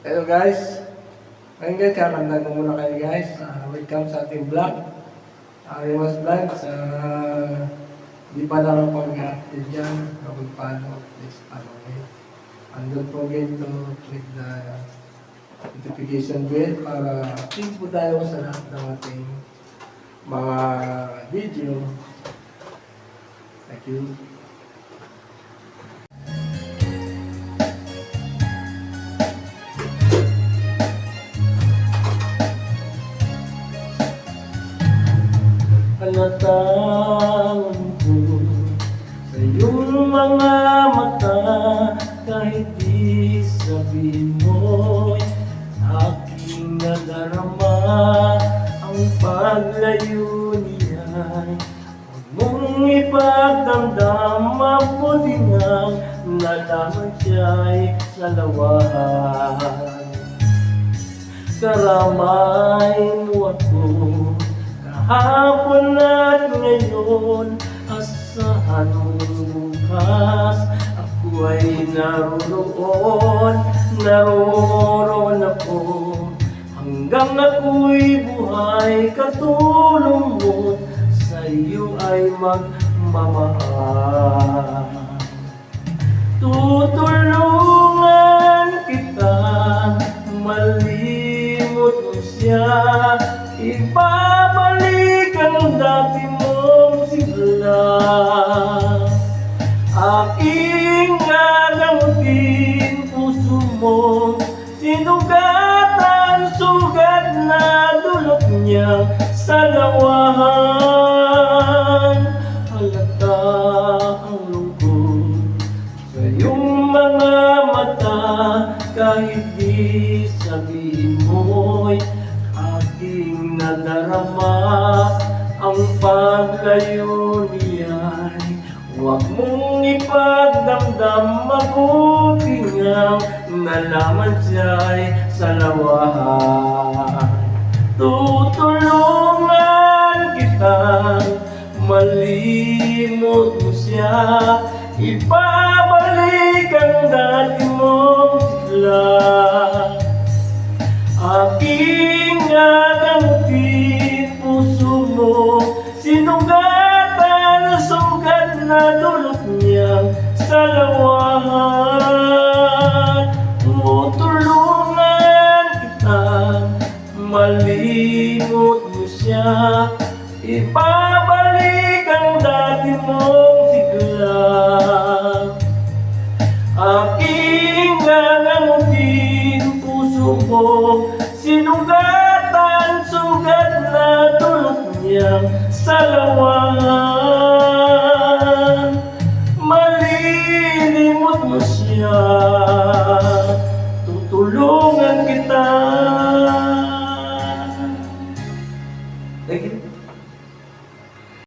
Hello guys. Ngayon guys, karamdaman ko muna kayo guys. Welcome sa ating vlog. Remas Vlog. Di pa lang pag-update dyan. Kapag paano, please follow me. And don't forget to click the notification bell para update po tayo sa lahat ng ating mga video. Thank you. Halataan ko sa iyong mga mata, kahit di sabihin mo'y aking nadarama. Ang paglayo niya'y huwag mong ipagdamdam. Mabuti ngang nalaman siya'y salawahan. Karamay mo ako kahapon at ngayon, asahan mo bukas ako ay naroon ako. Hanggang ako'y buhay, katulong mo, sa iyo ay magmamahal. Tutulungan kita, malimot mo siya, ibabalik ang dati mong sigla. Aking gagamutin puso mo, sinugatan, sugat na dulot niya sa lawahan. Halata ang lungkot sa iyong mga mata, kahit di sabihin mo'y aking nadarama. Ang paglayo niya'y huwag mong ipagdamdam. Mabuti ngang nalaman siya'y salawahan. Tutulungan kitang malimot mo siya, ibabalik ang dati mong sigla. Aking gagamutin puso mo, sinugatan, sugat na dulot niyang sa lawahan. Tutulungan kita, malimot mo siya, ibabalik ang dati mong sigla. Aking gagamutin puso mo, sinugatan, sugat na dulot niyang sa lawahan. Malilimot mo siya, tutulungan kita,